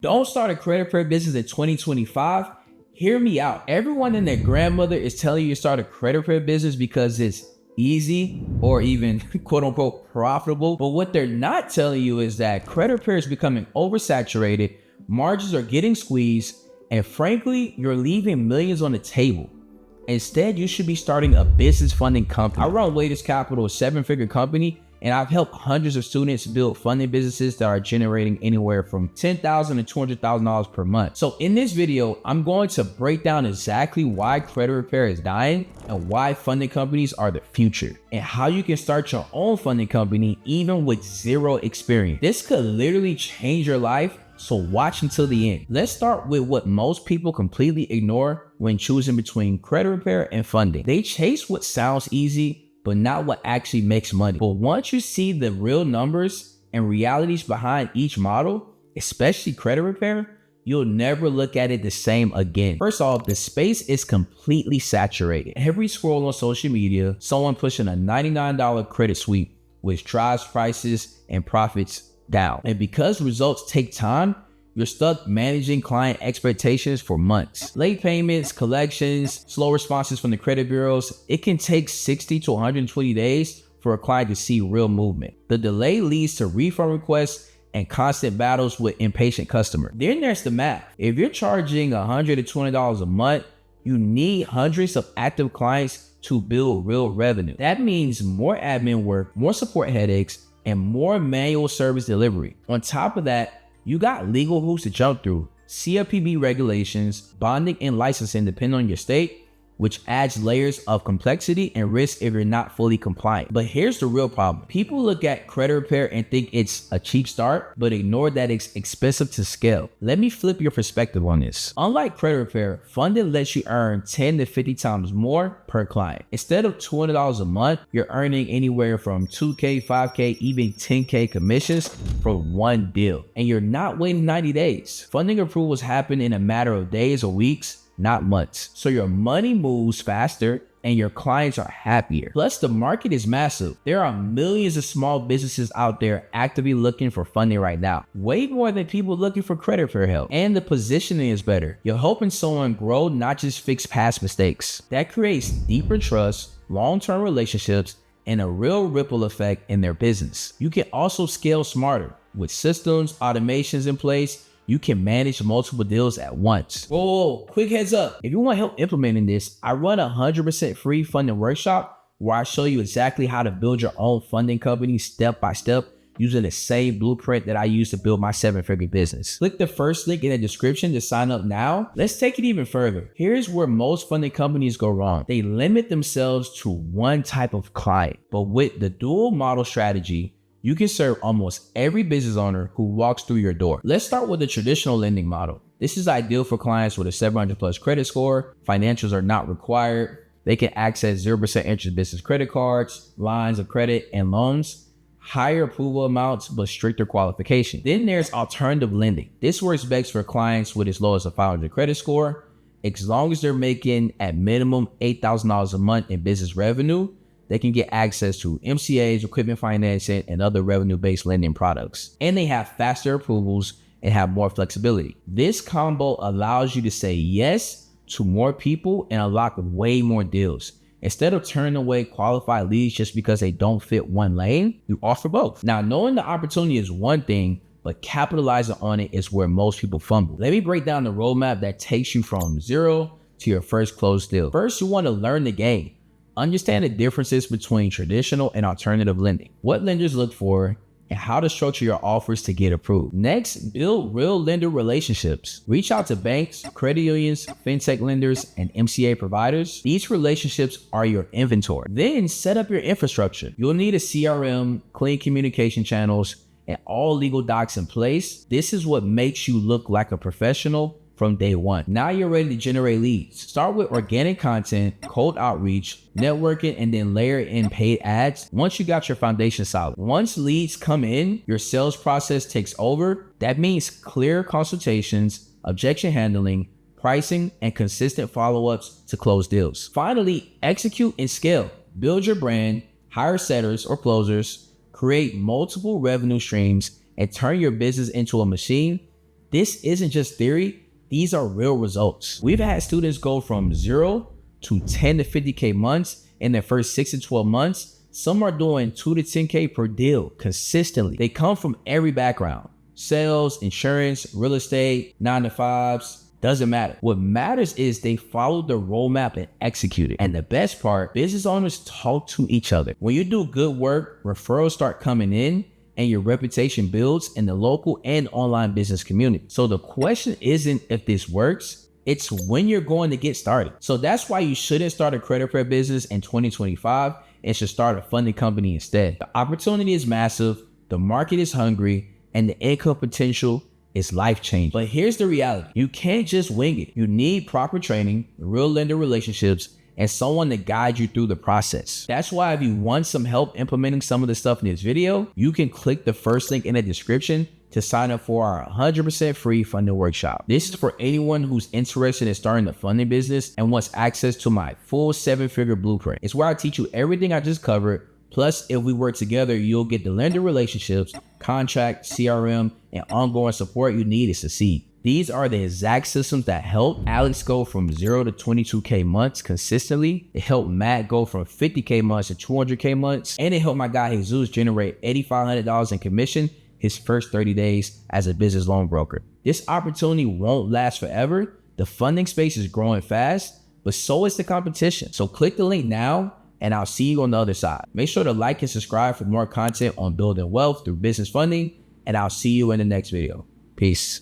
Don't start a credit repair business in 2025. Hear me out. Everyone and their grandmother is telling you to start a credit repair business because it's easy or even quote unquote profitable. But what they're not telling you is that credit repair is becoming oversaturated, margins are getting squeezed, and frankly, you're leaving millions on the table. Instead, you should be starting a business funding company. I run Latest Capital, a 7-figure company, and I've helped hundreds of students build funding businesses that are generating anywhere from $10,000 to $200,000 per month. So in this video, I'm going to break down exactly why credit repair is dying and why funding companies are the future, and how you can start your own funding company even with zero experience. This could literally change your life, so watch until the end. Let's start with what most people completely ignore when choosing between credit repair and funding. They chase what sounds easy, but not what actually makes money. But once you see the real numbers and realities behind each model, especially credit repair, you'll never look at it the same again. First off, the space is completely saturated. Every scroll on social media, someone pushing a $99 credit sweep, which drives prices and profits down. And because results take time, you're stuck managing client expectations for months. Late payments, collections, slow responses from the credit bureaus. It can take 60 to 120 days for a client to see real movement. The delay leads to refund requests and constant battles with impatient customers. Then there's the math. If you're charging $120 a month, you need hundreds of active clients to build real revenue. That means more admin work, more support headaches, and more manual service delivery. On top of that, you got legal hoops to jump through, CFPB regulations, bonding and licensing depending on your state, which adds layers of complexity and risk if you're not fully compliant. But here's the real problem. People look at credit repair and think it's a cheap start, but ignore that it's expensive to scale. Let me flip your perspective on this. Unlike credit repair, funding lets you earn 10 to 50 times more per client. Instead of $200 a month, you're earning anywhere from $2K, $5K, even $10K commissions for one deal. And you're not waiting 90 days. Funding approvals happen in a matter of days or weeks, not months. So your money moves faster and your clients are happier. Plus, the market is massive. There are millions of small businesses out there actively looking for funding right now. Way more than people looking for credit repair help. And the positioning is better. You're helping someone grow, not just fix past mistakes. That creates deeper trust, long-term relationships, and a real ripple effect in their business. You can also scale smarter. With systems, automations in place, you can manage multiple deals at once. Whoa, quick heads up. If you want help implementing this, I run a 100% free funding workshop where I show you exactly how to build your own funding company step by step using the same blueprint that I use to build my 7-figure business. Click the first link in the description to sign up now. Let's take it even further. Here's where most funding companies go wrong. They limit themselves to one type of client. But with the dual model strategy, you can serve almost every business owner who walks through your door. Let's start with the traditional lending model. This is ideal for clients with a 700 plus credit score. Financials are not required. They can access 0% interest business credit cards, lines of credit, and loans. Higher approval amounts, but stricter qualification. Then there's alternative lending. This works best for clients with as low as a 500 credit score. As long as they're making at minimum $8,000 a month in business revenue, they can get access to MCAs, equipment financing, and other revenue-based lending products. And they have faster approvals and have more flexibility. This combo allows you to say yes to more people and unlock way more deals. Instead of turning away qualified leads just because they don't fit one lane, you offer both. Now, knowing the opportunity is one thing, but capitalizing on it is where most people fumble. Let me break down the roadmap that takes you from zero to your first closed deal. First, you want to learn the game. Understand the differences between traditional and alternative lending, what lenders look for, and how to structure your offers to get approved. Next, build real lender relationships. Reach out to banks, credit unions, fintech lenders, and MCA providers. These relationships are your inventory. Then set up your infrastructure. You'll need a CRM, clean communication channels, and all legal docs in place. This is what makes you look like a professional from day one. Now you're ready to generate leads. Start with organic content, cold outreach, networking, and then layer in paid ads once you got your foundation solid. Once leads come in, your sales process takes over. That means clear consultations, objection handling, pricing, and consistent follow-ups to close deals. Finally, execute and scale. Build your brand, hire setters or closers, create multiple revenue streams, and turn your business into a machine This isn't just theory, these are real results. We've had students go from 0 to 10 to 50K months in their first 6 to 12 months. Some are doing 2 to 10K per deal consistently. They come from every background: sales, insurance, real estate, 9 to 5s, doesn't matter. What matters is they follow the roadmap and execute it. And the best part, business owners talk to each other. When you do good work, referrals start coming in and your reputation builds in the local and online business community. So the question isn't if this works, it's when you're going to get started. So that's why you shouldn't start a credit repair business in 2025 and should start a funding company instead. The opportunity is massive, the market is hungry, and the income potential is life-changing. But here's the reality. You can't just wing it. You need proper training, real lender relationships, and someone to guide you through the process. That's why if you want some help implementing some of the stuff in this video, you can click the first link in the description to sign up for our 100% free funding workshop. This is for anyone who's interested in starting a funding business and wants access to my full 7-figure blueprint. It's where I teach you everything I just covered. Plus, if we work together, you'll get the lender relationships, contract, CRM, and ongoing support you need to succeed. These are the exact systems that helped Alex go from 0 to 22K months consistently. It helped Matt go from 50K months to 200K months. And it helped my guy Jesus generate $8,500 in commission his first 30 days as a business loan broker. This opportunity won't last forever. The funding space is growing fast, but so is the competition. So click the link now and I'll see you on the other side. Make sure to like and subscribe for more content on building wealth through business funding, and I'll see you in the next video. Peace.